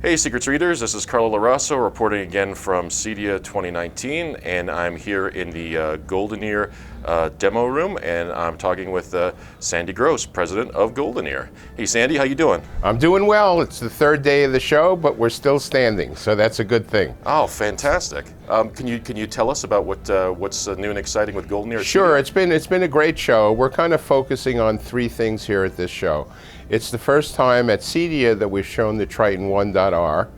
Hey Secrets Readers, this is Carlo Larasso reporting again from CEDIA 2019, and I'm here in the GoldenEar demo room, and I'm talking with Sandy Gross, president of GoldenEar. Hey Sandy, how you doing? I'm doing well. It's the third day of the show, but we're still standing, so that's a good thing. Oh, fantastic. Can you tell us about what's new and exciting with GoldenEar? Sure, it's been a great show. We're kind of focusing on three things here at this show. It's the first time at CEDIA that we've shown the Triton 1.R.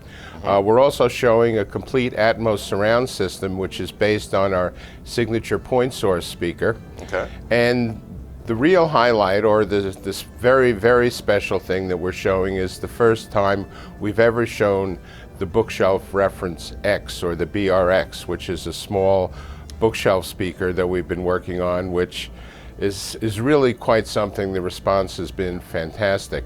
We're also showing a complete Atmos surround system, which is based on our signature point source speaker. Okay. And the real highlight, or this very, very special thing that we're showing, is the first time we've ever shown the Bookshelf Reference X, or the BRX, which is a small bookshelf speaker that we've been working on, which is really quite something. The response has been fantastic.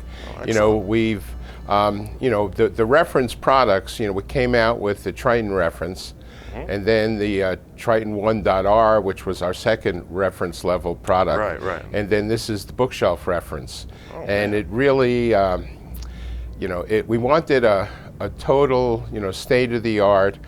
Oh, we've the reference products, we came out with the Triton reference, and then the Triton 1.R, which was our second reference level product. Right. And then this is the bookshelf reference. Oh, and man. it really, we wanted a total, state-of-the-art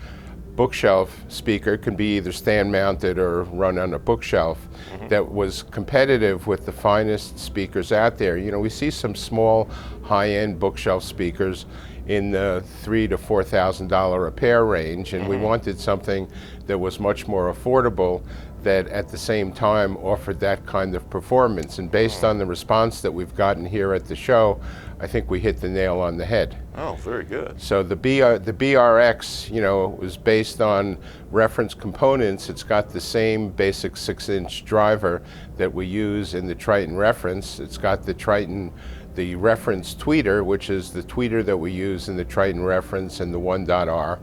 bookshelf speaker. Can be either stand mounted or run on a bookshelf, that was competitive with the finest speakers out there. We see some small high-end bookshelf speakers in the $3,000 to $4,000 a pair range, and we wanted something that was much more affordable, that at the same time offered that kind of performance. And based on the response that we've gotten here at the show, I think we hit the nail on the head. Oh, very good. So the BRX, was based on reference components. It's got the same basic 6-inch driver that we use in the Triton reference. It's got the reference tweeter, which is the tweeter that we use in the Triton reference and the 1.R.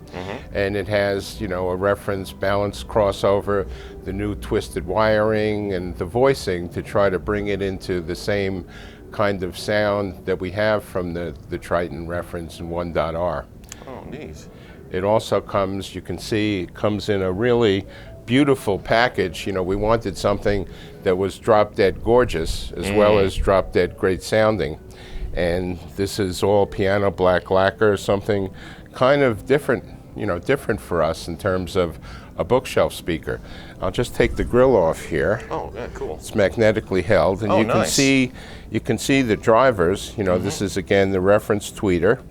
And it has, a reference balance crossover, the new twisted wiring, and the voicing to try to bring it into the same kind of sound that we have from the Triton reference and 1.R. Oh, neat. It also comes, you can see, it comes in a really beautiful package. We wanted something that was drop-dead gorgeous, as well as drop-dead great sounding. And this is all piano black lacquer, something kind of different, different for us in terms of a bookshelf speaker. I'll just take the grill off here. Oh, yeah, cool. It's magnetically held, and nice. you can see the drivers. This is again the reference tweeter,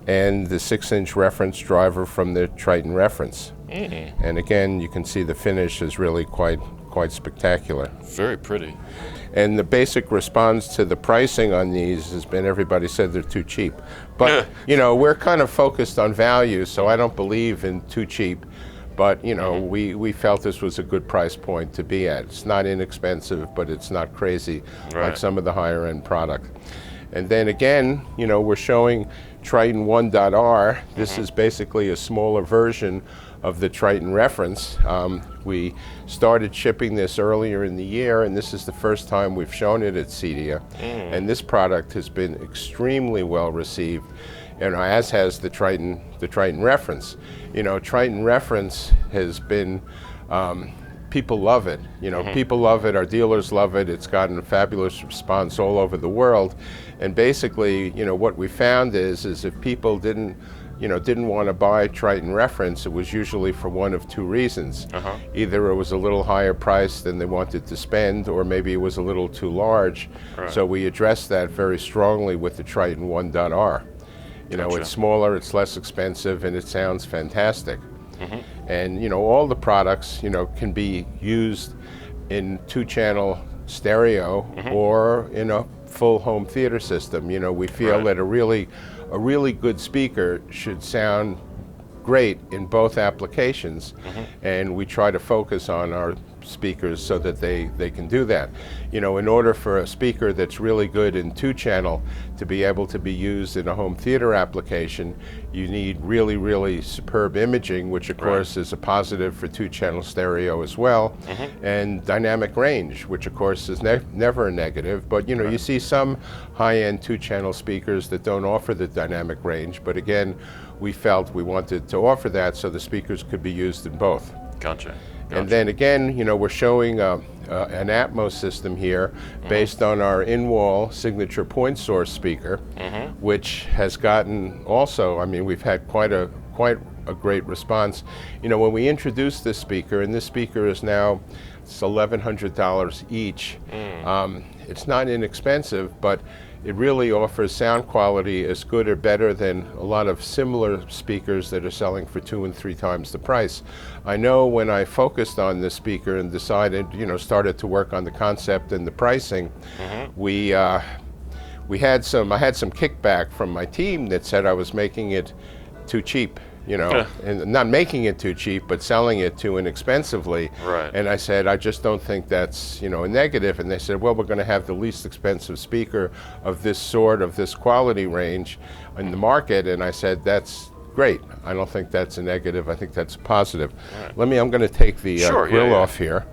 and the 6-inch reference driver from the Triton reference. And again, you can see the finish is really quite spectacular. Very pretty. And the basic response to the pricing on these has been, everybody said they're too cheap. But we're kind of focused on value, so I don't believe in too cheap. But we felt this was a good price point to be at. It's not inexpensive, but it's not crazy like some of the higher end product. And then again, we're showing Triton 1.R. This is basically a smaller version of the Triton reference. We started shipping this earlier in the year, and this is the first time we've shown it at CEDIA. And this product has been extremely well received, as has the Triton reference. Triton reference has been, people love it. People love it, our dealers love it. It's gotten a fabulous response all over the world. And basically, what we found is if people didn't want to buy Triton reference, it was usually for one of two reasons. Either it was a little higher price than they wanted to spend, or maybe it was a little too large. So we addressed that very strongly with the Triton 1.R. It's smaller, it's less expensive, and it sounds fantastic. And all the products can be used in 2-channel stereo or in a full home theater system. We feel that a really good speaker should sound great in both applications, and we try to focus on our speakers so that they can do that. In order for a speaker that's really good in 2-channel to be able to be used in a home theater application, you need really, really superb imaging, which of course is a positive for 2-channel stereo as well, and dynamic range, which of course is never a negative. But you see some high-end 2-channel speakers that don't offer the dynamic range, but again, we felt we wanted to offer that so the speakers could be used in both. Gotcha. And then again, you know, we're showing an Atmos system here based on our in-wall signature point source speaker, which has gotten also, I mean, we've had quite a great response. You know, when we introduced this speaker, and this speaker is now, it's $1,100 each. It's not inexpensive, but it really offers sound quality as good or better than a lot of similar speakers that are selling for 2 and 3 times the price. I know when I focused on this speaker and decided, you know, started to work on the concept and the pricing, I had some kickback from my team that said I was making it too cheap. You know, and not making it too cheap, but selling it too inexpensively. Right. And I said, I just don't think that's, you know, a negative. And they said, well, we're going to have the least expensive speaker of this sort, of this quality range in the market. And I said, that's great. I don't think that's a negative. I think that's a positive. Right. I'm going to take the grill off here.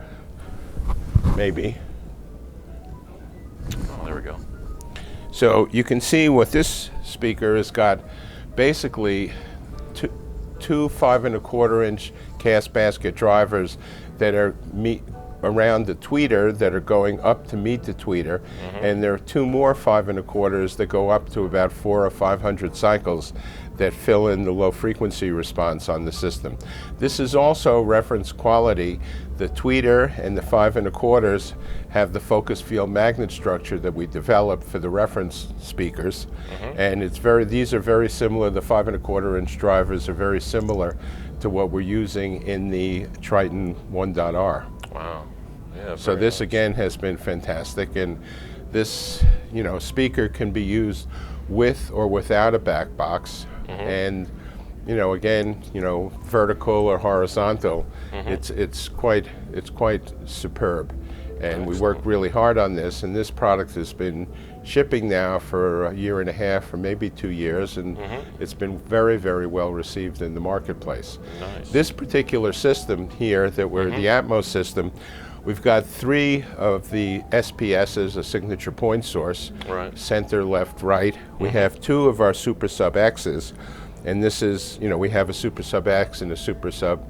Maybe. Oh, there we go. So you can see what this speaker has got. Basically, two 5¼ cast basket drivers that are around the tweeter that are going up to meet the tweeter, and there are 2 more 5¼ that go up to about 400 or 500 cycles that fill in the low frequency response on the system. This is also reference quality. The tweeter and the 5¼ have the focus field magnet structure that we developed for the reference speakers, and these are very similar. The 5¼ drivers are very similar to what we're using in the Triton 1.R. Wow. Yeah, so this again has been fantastic, and this, you know, speaker can be used with or without a back box, and, you know, again, you know, vertical or horizontal, it's quite superb. And we worked really hard on this, and this product has been shipping now for 1.5 years or maybe 2 years, and it's been very, very well received in the marketplace. Nice. This particular system here that we're the Atmos system, we've got 3 of the SPSs, a signature point source, center, left, right. We have 2 of our Super Sub X's, and this is, you know, we have a Super Sub X and a Super Sub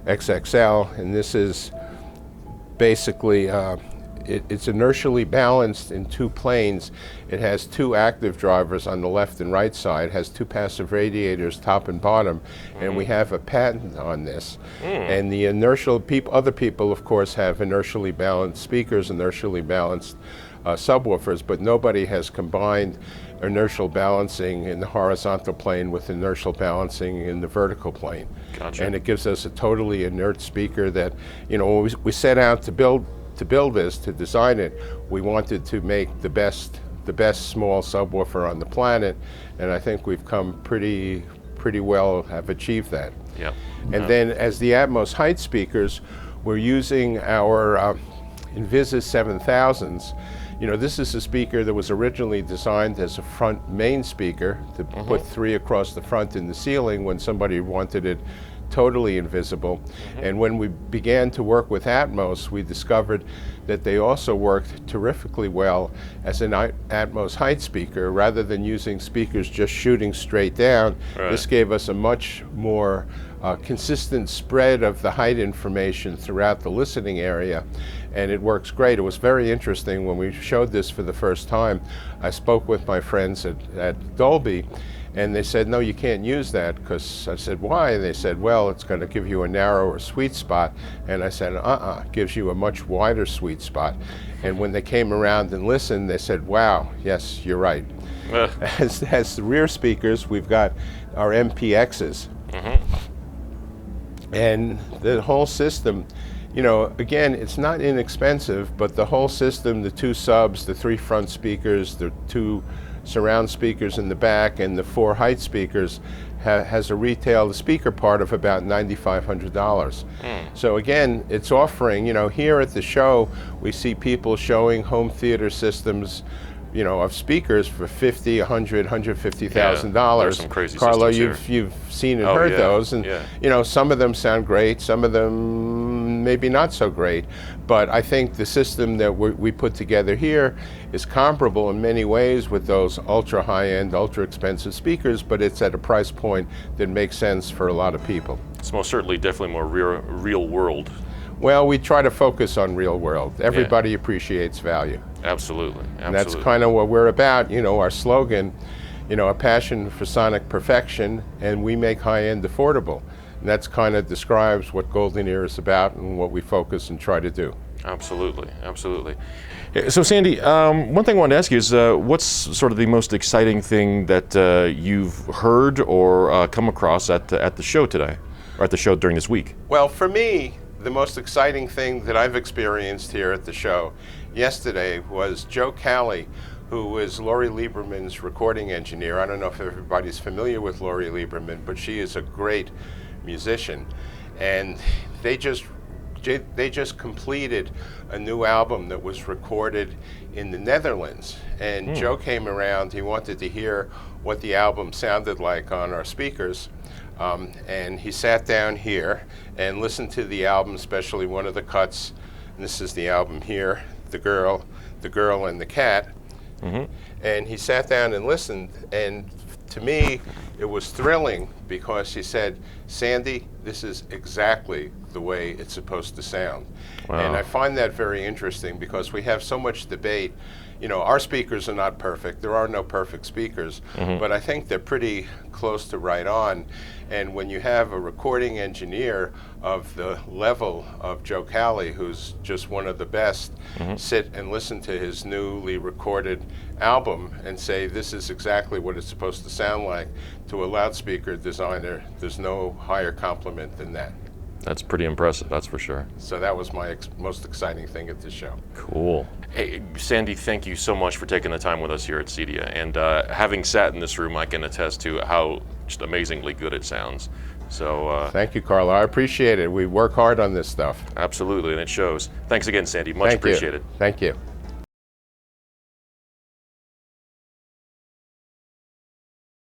XXL, and this is basically, it's inertially balanced in 2 planes. It has 2 active drivers on the left and right side, has 2 passive radiators, top and bottom, and we have a patent on this. And the other people, of course, have inertially balanced speakers, inertially balanced subwoofers, but nobody has combined inertial balancing in the horizontal plane with inertial balancing in the vertical plane. Gotcha. And it gives us a totally inert speaker that, you know, when we set out to build this, to design it, we wanted to make the best small subwoofer on the planet, and I think we've come pretty well, have achieved that. Yeah. And then as the Atmos height speakers, we're using our Invisus 7000s. You know, this is a speaker that was originally designed as a front main speaker to put 3 across the front in the ceiling when somebody wanted it totally invisible. And when we began to work with Atmos, we discovered that they also worked terrifically well as an Atmos height speaker. Rather than using speakers just shooting straight down, this gave us a much more consistent spread of the height information throughout the listening area, and it works great. It was very interesting when we showed this for the first time. I spoke with my friends at Dolby, and they said, no, you can't use that, because I said, why? And they said, well, it's going to give you a narrower sweet spot. And I said, it gives you a much wider sweet spot. And when they came around and listened, they said, wow, yes, you're right. As the rear speakers, we've got our MPXs. And the whole system, you know, again, it's not inexpensive, but the whole system, the 2 subs, the 3 front speakers, the 2 surround speakers in the back, and the 4 height speakers has a retail, the speaker part, of about $9,500. So again, it's offering, you know, here at the show, we see people showing home theater systems, you know, of speakers for $50,000, $100,000, $150,000. There's some crazy Carlo, systems you've seen and heard those, and you know, some of them sound great, some of them maybe not so great. But I think the system that we put together here is comparable in many ways with those ultra high-end, ultra expensive speakers, but it's at a price point that makes sense for a lot of people. It's most certainly definitely more real world. Well, we try to focus on real world. Everybody appreciates value. Absolutely. And that's kind of what we're about. You know, our slogan, you know, a passion for sonic perfection, and we make high-end affordable. And that's kind of describes what GoldenEar is about and what we focus and try to do. Absolutely, absolutely. So Sandy, one thing I wanted to ask you is what's sort of the most exciting thing that you've heard or come across at the show today, or at the show during this week? Well, for me, the most exciting thing that I've experienced here at the show yesterday was Joe Cali, who is Laurie Lieberman's recording engineer. I don't know if everybody's familiar with Laurie Lieberman, but she is a great musician. And they just completed a new album that was recorded in the Netherlands. And Joe came around, he wanted to hear what the album sounded like on our speakers. And he sat down here and listened to the album, especially one of the cuts. And this is the album here, The Girl and the Cat. And he sat down and listened, and to me, it was thrilling because he said, Sandy, this is exactly the way it's supposed to sound. Wow. And I find that very interesting because we have so much debate. You know, our speakers are not perfect. There are no perfect speakers, but I think they're pretty close to right on. And when you have a recording engineer of the level of Joe Cali, who's just one of the best, sit and listen to his newly recorded album and say, this is exactly what it's supposed to sound like, to a loudspeaker designer, there's no higher compliment than that. That's pretty impressive, that's for sure. So that was my most exciting thing at the show. Cool. Hey, Sandy, thank you so much for taking the time with us here at CEDIA. And having sat in this room, I can attest to how just amazingly good it sounds. So thank you, Carla. I appreciate it. We work hard on this stuff. Absolutely, and it shows. Thanks again, Sandy. Much appreciated. Thank you.